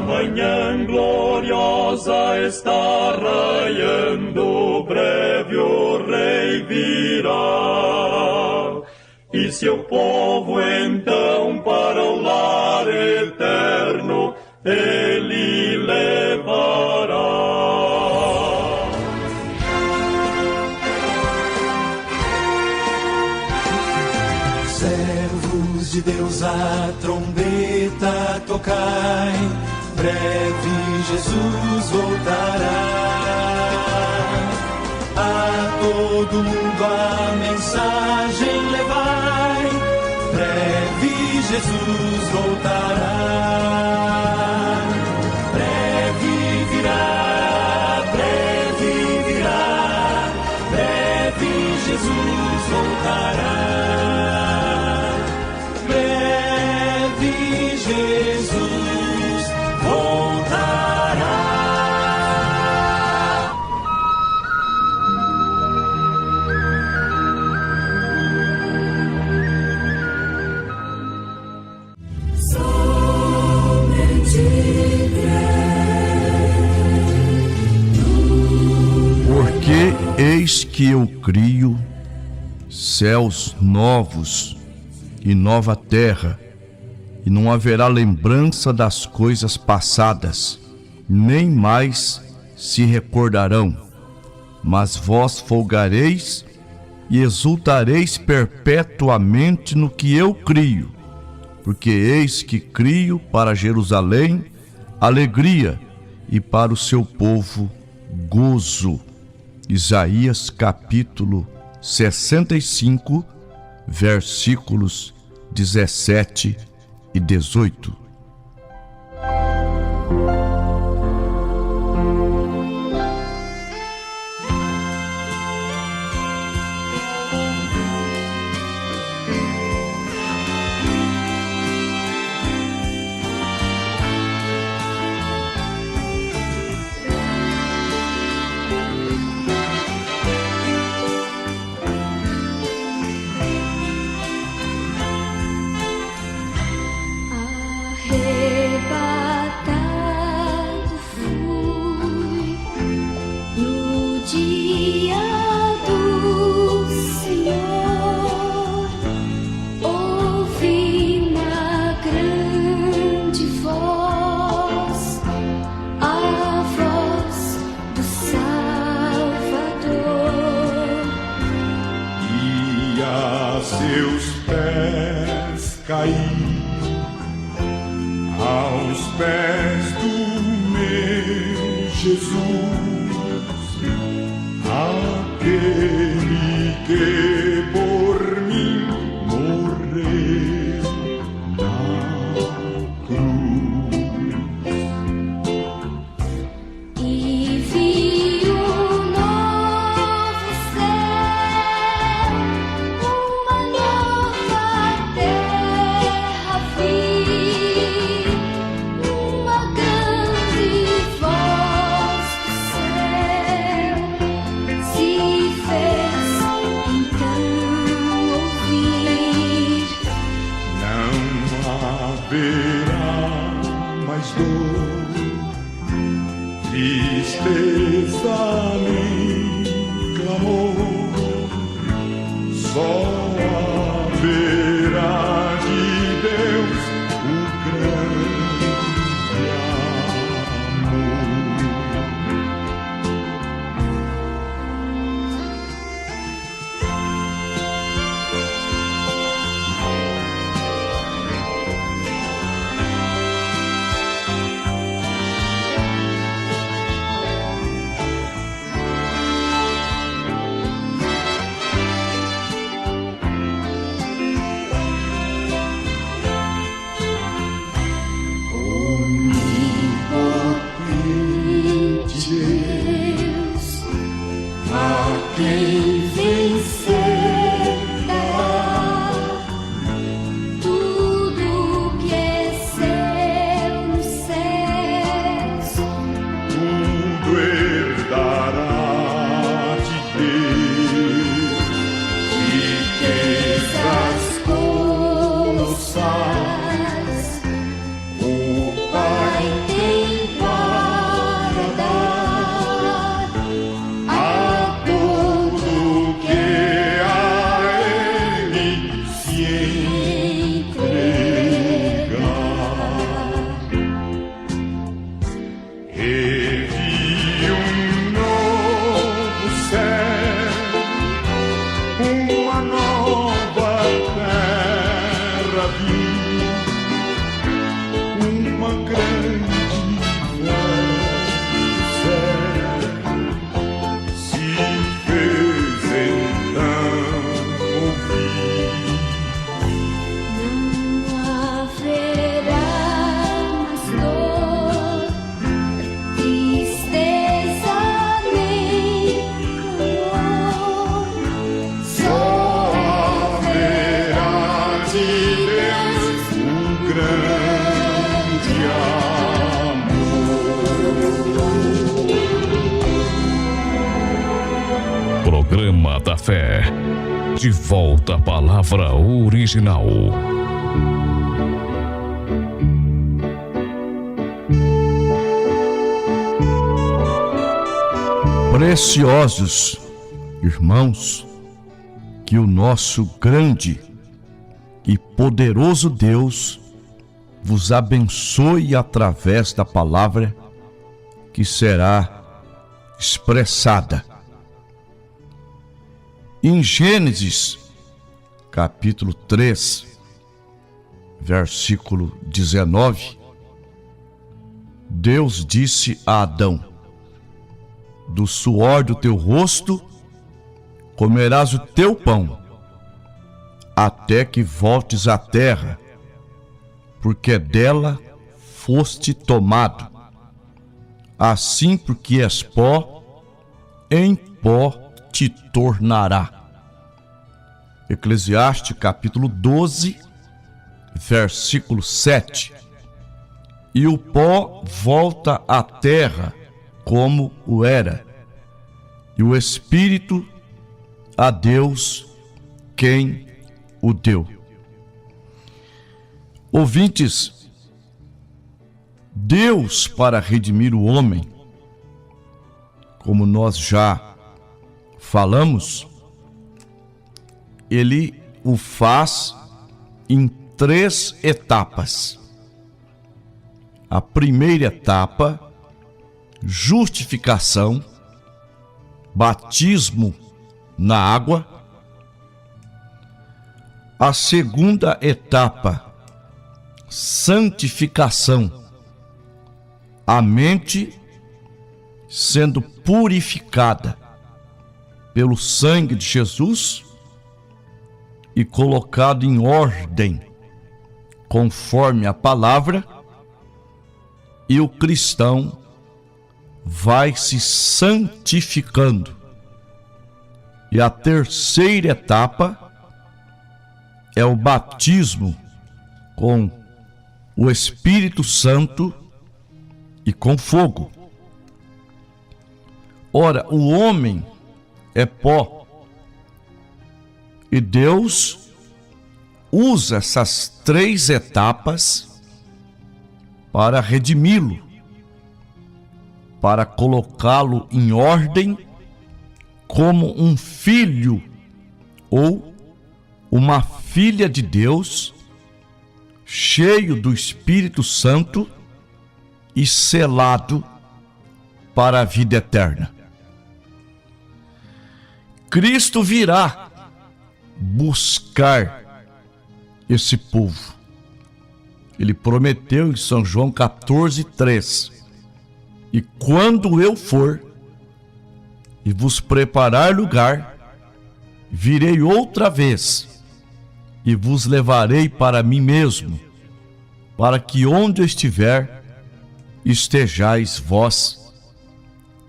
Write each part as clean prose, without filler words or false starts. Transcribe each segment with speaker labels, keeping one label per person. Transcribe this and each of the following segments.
Speaker 1: Manhã gloriosa está raiando, breve o rei virá. E seu povo então para o lar eterno ele levará.
Speaker 2: Servos de Deus, a trombeta tocai, breve Jesus voltará. A todo mundo a mensagem levai, breve Jesus voltará. Breve virá, breve virá, breve Jesus voltará. Breve Jesus voltará.
Speaker 3: Porque eis que eu crio céus novos e nova terra, e não haverá lembrança das coisas passadas, nem mais se recordarão. Mas vós folgareis e exultareis perpetuamente no que eu crio, porque eis que crio para Jerusalém alegria e para o seu povo gozo. Isaías capítulo 65, versículos 17 e 18.
Speaker 1: Seus pés caí aos pés do meu Jesus, aquele que por mim morreu na cruz.
Speaker 4: E vi o novo céu, uma nova terra, vi uma grande voz do céu se fez então
Speaker 1: grande amor.
Speaker 5: Programa da Fé. De volta à palavra original.
Speaker 3: Preciosos irmãos, que o nosso grande e poderoso Deus vos abençoe através da palavra que será expressada. Em Gênesis, capítulo 3, versículo 19, Deus disse a Adão: do suor do teu rosto comerás o teu pão, até que voltes à terra, porque dela foste tomado. Assim, porque és pó, em pó te tornará. Eclesiastes capítulo 12, versículo 7. E o pó volta à terra como o era, e o Espírito a Deus quem o deu. Ouvintes, Deus, para redimir o homem, como nós já falamos, Ele o faz em 3 etapas. A primeira etapa, justificação, batismo na água. A segunda etapa, santificação, a mente sendo purificada pelo sangue de Jesus e colocado em ordem conforme a palavra, e o cristão vai se santificando. E a terceira etapa é o batismo com o Espírito Santo e com fogo. Ora, o homem é pó, e Deus usa essas 3 etapas para redimi-lo, para colocá-lo em ordem como um filho ou uma filha de Deus, cheio do Espírito Santo e selado para a vida eterna. Cristo virá buscar esse povo. Ele prometeu em São João 14:3: e quando eu for e vos preparar lugar, virei outra vez e vos levarei para mim mesmo, para que onde eu estiver, estejais vós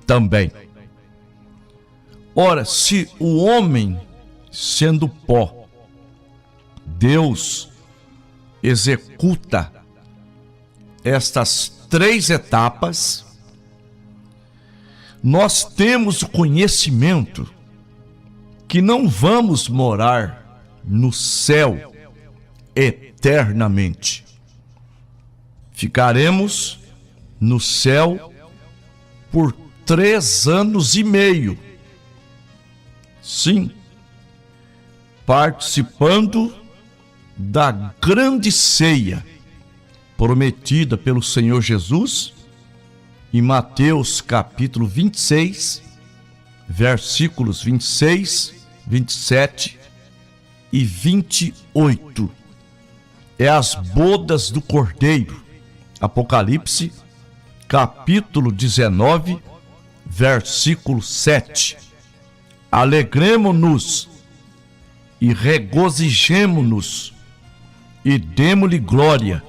Speaker 3: também. Ora, se o homem, sendo pó, Deus executa estas 3 etapas, nós temos o conhecimento que não vamos morar no céu eternamente. Ficaremos no céu por 3 anos e meio. Sim, participando da grande ceia prometida pelo Senhor Jesus em Mateus capítulo 26, versículos 26, 27 e 28. É as bodas do Cordeiro. Apocalipse capítulo 19, versículo 7. Alegremo-nos e regozijemo-nos e demo-lhe glória,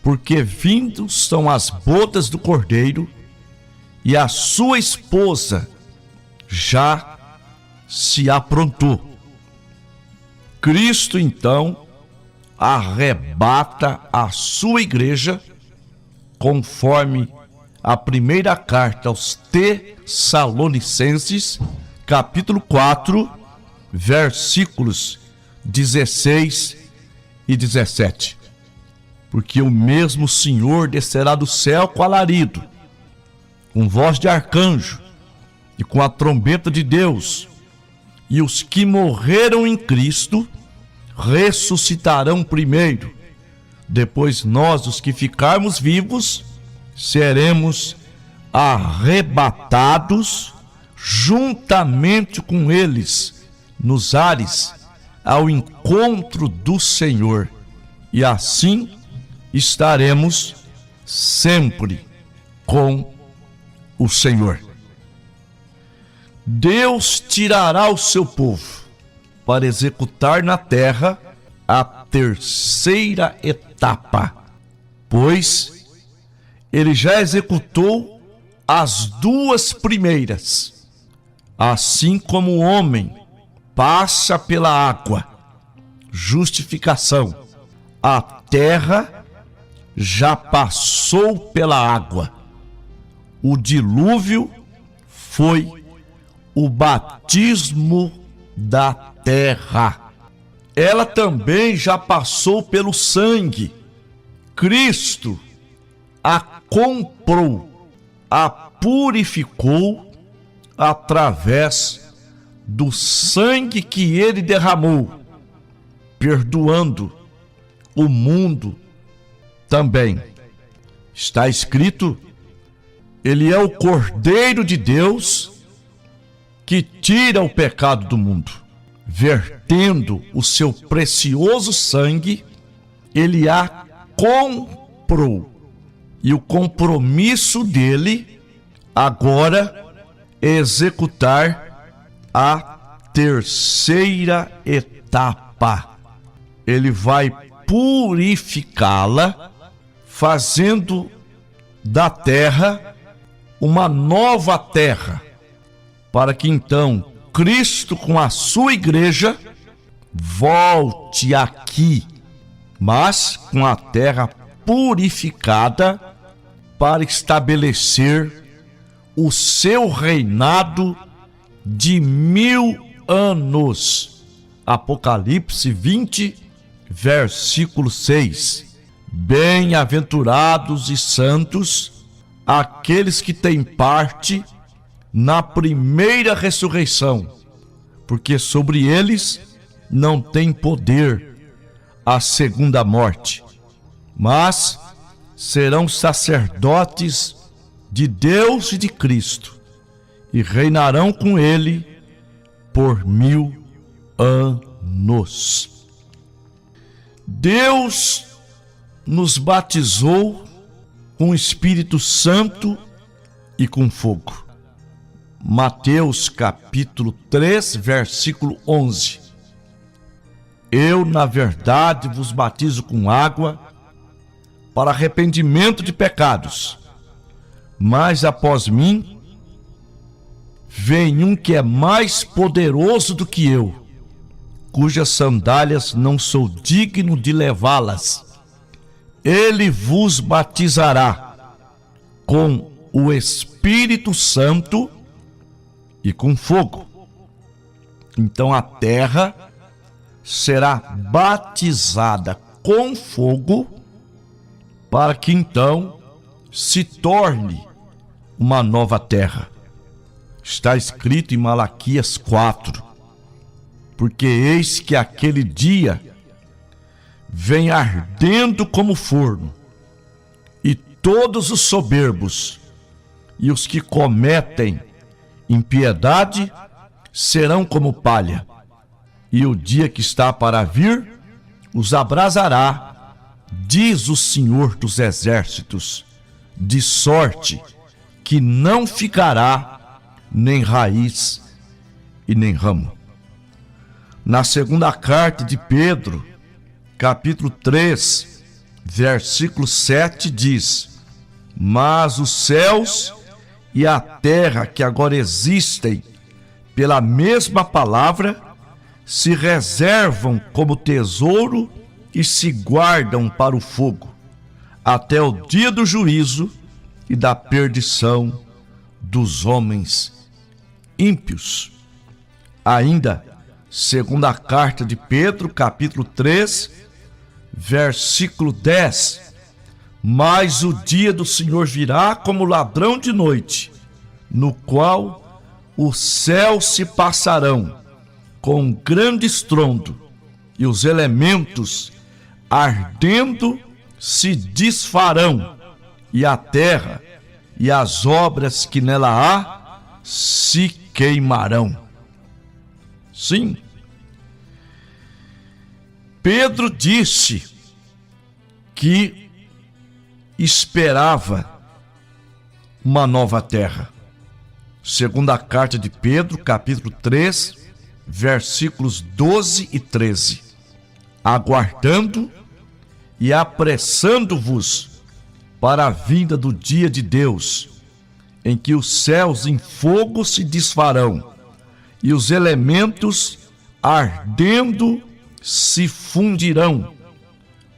Speaker 3: porque vindos são as bodas do Cordeiro, e a sua esposa já se aprontou. Cristo, então, arrebata a sua igreja, conforme a primeira carta aos Tessalonicenses, capítulo 4, versículos 16 e 17. Porque o mesmo Senhor descerá do céu com alarido, com voz de arcanjo e com a trombeta de Deus, e os que morreram em Cristo ressuscitarão primeiro. Depois nós, os que ficarmos vivos, seremos arrebatados juntamente com eles nos ares ao encontro do Senhor, e assim estaremos sempre com o Senhor. Deus tirará o seu povo para executar na terra a terceira etapa, pois ele já executou as duas primeiras. Assim como o homem passa pela água, justificação, a terra já passou pela água. O dilúvio foi o batismo da terra. Ela também já passou pelo sangue. Cristo a comprou, a purificou através do sangue que ele derramou, perdoando o mundo também. Está escrito: ele é o Cordeiro de Deus que tira o pecado do mundo. Vertendo o seu precioso sangue, ele a comprou. E o compromisso dele agora é executar a terceira etapa. Ele vai purificá-la, fazendo da terra uma nova terra, para que então Cristo com a sua igreja volte aqui, mas com a terra purificada, para estabelecer o seu reinado de 1000 anos. Apocalipse 20, versículo 6. Bem-aventurados e santos aqueles que têm parte na primeira ressurreição, porque sobre eles não tem poder a segunda morte, mas serão sacerdotes de Deus e de Cristo, e reinarão com ele por 1000 anos. Deus nos batizou com o Espírito Santo e com fogo. Mateus capítulo 3, versículo 11. Eu, na verdade, vos batizo com água para arrependimento de pecados, mas após mim vem um que é mais poderoso do que eu, cujas sandálias não sou digno de levá-las. Ele vos batizará com o Espírito Santo e com fogo. Então a terra será batizada com fogo, para que então se torne uma nova terra. Está escrito em Malaquias 4: porque eis que aquele dia vem ardendo como forno, e todos os soberbos e os que cometem impiedade serão como palha, e o dia que está para vir os abrasará, diz o Senhor dos Exércitos, de sorte que não ficará nem raiz e nem ramo. Na segunda carta de Pedro, capítulo 3, versículo 7 diz: mas os céus e a terra que agora existem pela mesma palavra se reservam como tesouro e se guardam para o fogo, até o dia do juízo e da perdição dos homens ímpios. Ainda, segundo a carta de Pedro, capítulo 3, versículo 10, mas o dia do Senhor virá como ladrão de noite, no qual os céus se passarão com grande estrondo, e os elementos ardendo se desfarão, e a terra e as obras que nela há se queimarão. Sim, Pedro disse que esperava uma nova terra. Segundo a carta de Pedro, capítulo 3, versículos 12 e 13. Aguardando e apressando-vos para a vinda do dia de Deus, em que os céus em fogo se desfarão e os elementos ardendo se fundirão.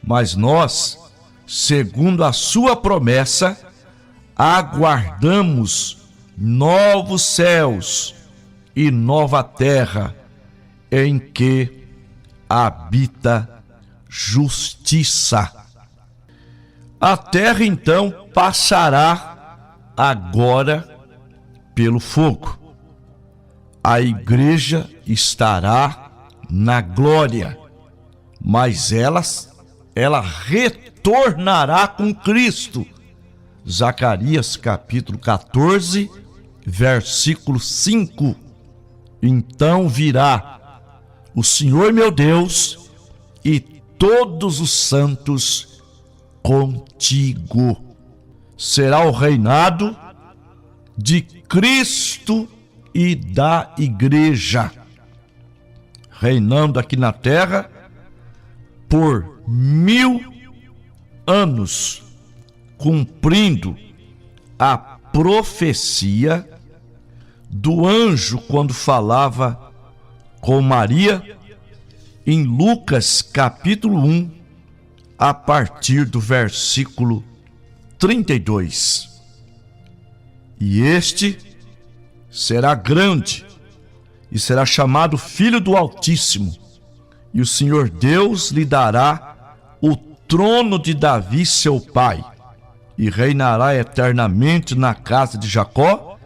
Speaker 3: Mas nós, segundo a sua promessa, aguardamos novos céus e nova terra, em que habita justiça. A terra então passará agora pelo fogo. A igreja estará na glória, mas ela retornará com Cristo. Zacarias capítulo 14, versículo 5. Então virá o Senhor meu Deus e todos os santos contigo. Será o reinado de Cristo e da igreja, reinando aqui na terra por 1000 anos, cumprindo a profecia do anjo quando falava com Maria em Lucas capítulo 1, a partir do versículo 32. E este será grande e será chamado Filho do Altíssimo, e o Senhor Deus lhe dará o trono de Davi seu pai, e reinará eternamente na casa de Jacó,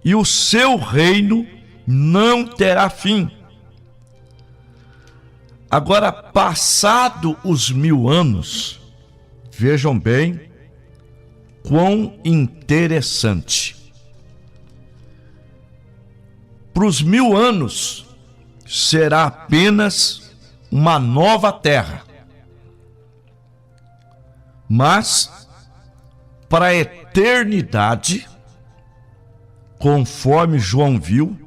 Speaker 3: e o seu reino não terá fim. Agora, passado os 1000 anos, vejam bem quão interessante. Para os 1000 anos será apenas uma nova terra, mas para a eternidade, conforme João viu,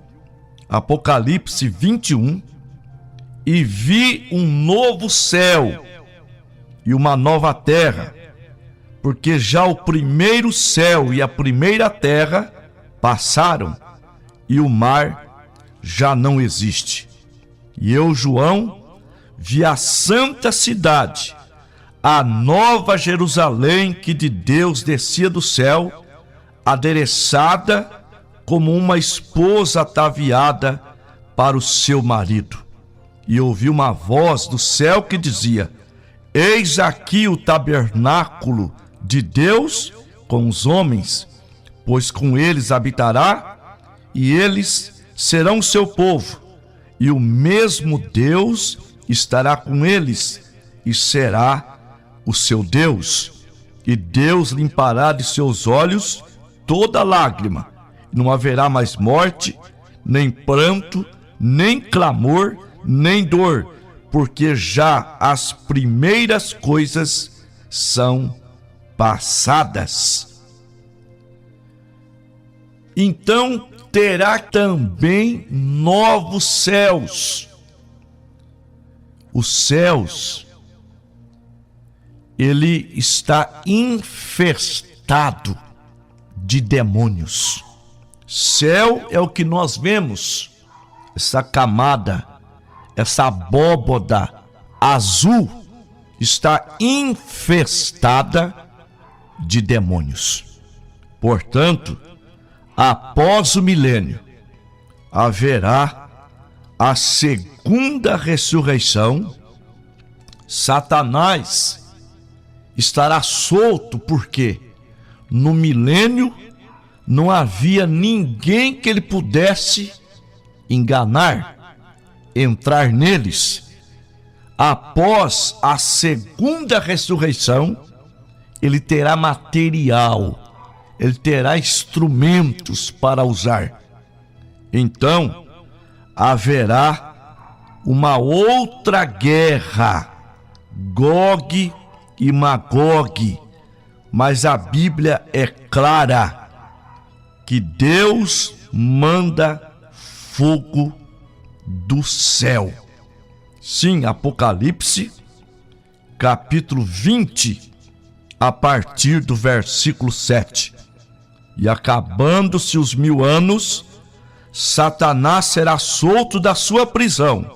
Speaker 3: Apocalipse 21, e vi um novo céu e uma nova terra, porque já o primeiro céu e a primeira terra passaram, e o mar já não existe. E eu, João, vi a santa cidade, a nova Jerusalém, que de Deus descia do céu, adereçada como uma esposa ataviada para o seu marido. E ouvi uma voz do céu que dizia: eis aqui o tabernáculo de Deus com os homens, pois com eles habitará, e eles serão seu povo, e o mesmo Deus estará com eles, e será o seu Deus. E Deus limpará de seus olhos toda lágrima, e não haverá mais morte, nem pranto, nem clamor, nem dor, porque já as primeiras coisas são passadas. Então terá também novos céus. Os céus, ele está infestado de demônios. Céu é o que nós vemos, essa camada, essa abóboda azul está infestada de demônios. Portanto, após o milênio, haverá a segunda ressurreição. Satanás estará solto, porque no milênio não havia ninguém que ele pudesse enganar, entrar neles. Após a segunda ressurreição, ele terá material, ele terá instrumentos para usar. Então, haverá uma outra guerra, Gog e Magog, mas a Bíblia é clara que Deus manda fogo do céu. Sim, Apocalipse, capítulo 20, a partir do versículo 7. E acabando-se os 1000 anos, Satanás será solto da sua prisão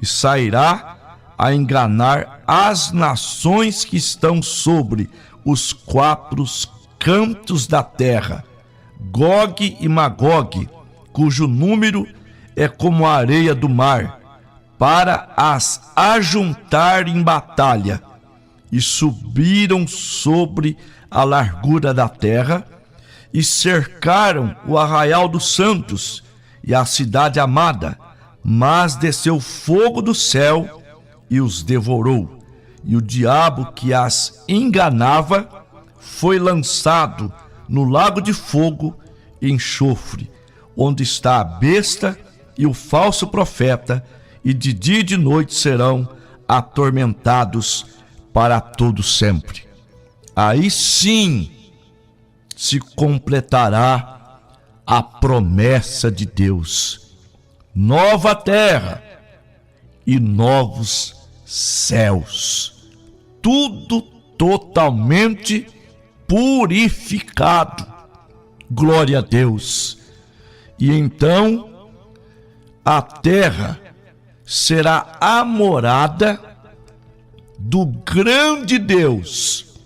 Speaker 3: e sairá a enganar as nações que estão sobre os 4 cantos da terra, Gog e Magog, cujo número é como a areia do mar, para as ajuntar em batalha. E subiram sobre a largura da terra e cercaram o arraial dos santos e a cidade amada, mas desceu fogo do céu e os devorou. E o diabo que as enganava foi lançado no lago de fogo e enxofre, onde está a besta e o falso profeta, e de dia e de noite serão atormentados para todo sempre. Aí sim se completará a promessa de Deus: nova terra e novos céus, tudo totalmente purificado. Glória a Deus. E então a terra será a morada do grande Deus,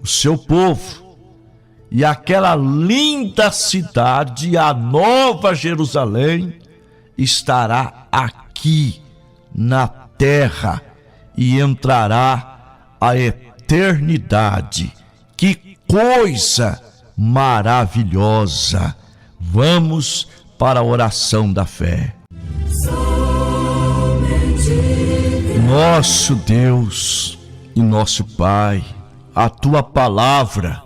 Speaker 3: o seu povo, e aquela linda cidade, a Nova Jerusalém, estará aqui na terra e entrará a eternidade. Que coisa maravilhosa! Vamos para a oração da fé. Nosso Deus e nosso Pai, a Tua palavra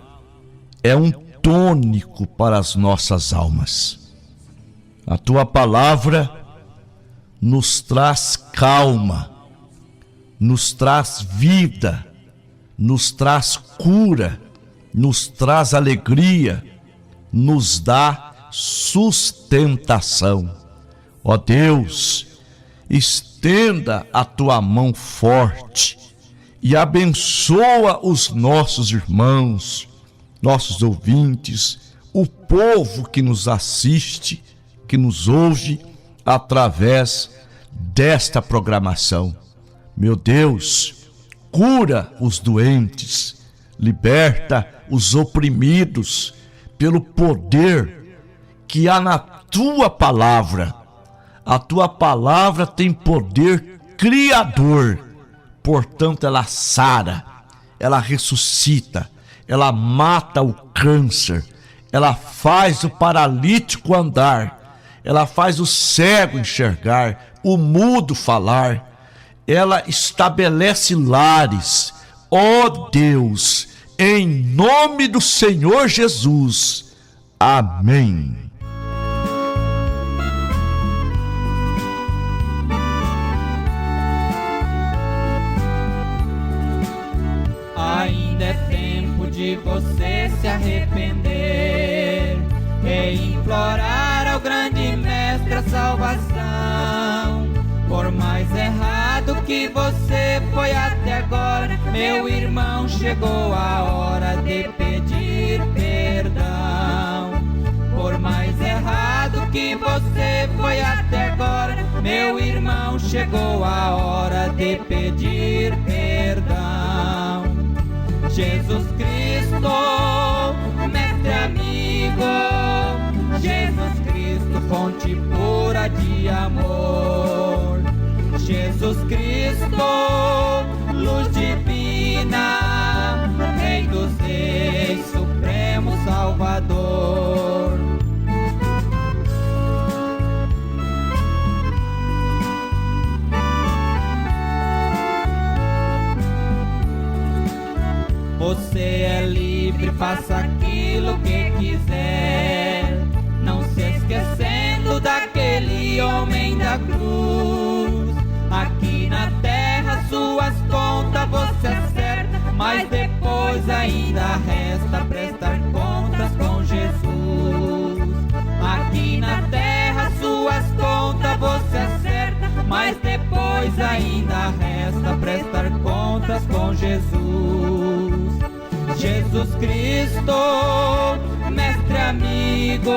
Speaker 3: é um tônico para as nossas almas. A Tua palavra nos traz calma, nos traz vida, nos traz cura, nos traz alegria, nos dá sustentação. Ó Deus, estenda a Tua mão forte e abençoa os nossos irmãos, nossos ouvintes, o povo que nos assiste, que nos ouve através desta programação. Meu Deus, cura os doentes, liberta os oprimidos pelo poder que há na Tua palavra. A Tua palavra tem poder criador, portanto ela sara, ela ressuscita, ela mata o câncer, ela faz o paralítico andar, ela faz o cego enxergar, o mudo falar, ela estabelece lares. Ó Deus, em nome do Senhor Jesus, amém.
Speaker 2: Ainda é tempo de você se arrepender e implorar ao grande mestre a salvação. Por mais errado que você foi até agora, meu irmão, chegou a hora de pedir perdão. Por mais errado que você foi até agora, meu irmão, chegou a hora de pedir perdão. Jesus Cristo, mestre amigo, Jesus Cristo, fonte pura de amor. Jesus Cristo, luz divina, Rei dos Reis, Supremo Salvador. Você é livre, faça aquilo que quiser, não se esquecendo daquele homem da cruz. Aqui na terra suas contas você acerta, mas depois ainda resta prestar contas com Jesus. Aqui na terra suas contas você acerta, mas depois ainda resta prestar contas com Jesus. Jesus Cristo, mestre amigo,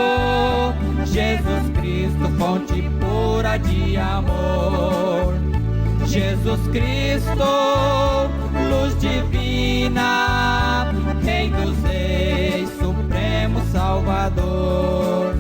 Speaker 2: Jesus Cristo, fonte pura de amor. Jesus Cristo, luz divina, Rei dos Reis, Supremo Salvador.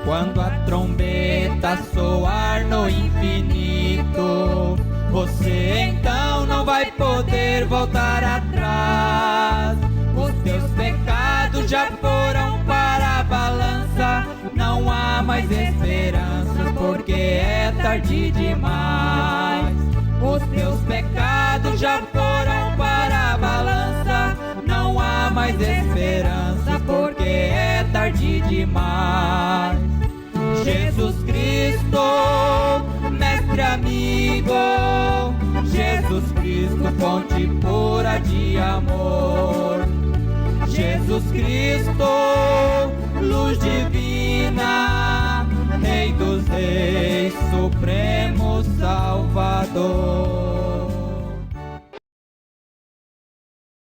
Speaker 2: Quando a trombeta soar no infinito, você então não vai poder voltar atrás. Os teus pecados já foram para a balança, não há mais esperança, porque é tarde demais. Os teus pecados já foram para a balança, não há mais esperança, porque é tarde demais. Jesus Cristo, mestre amigo, Jesus Cristo, fonte pura de amor. Jesus Cristo, luz divina, Rei dos Reis, Supremo Salvador.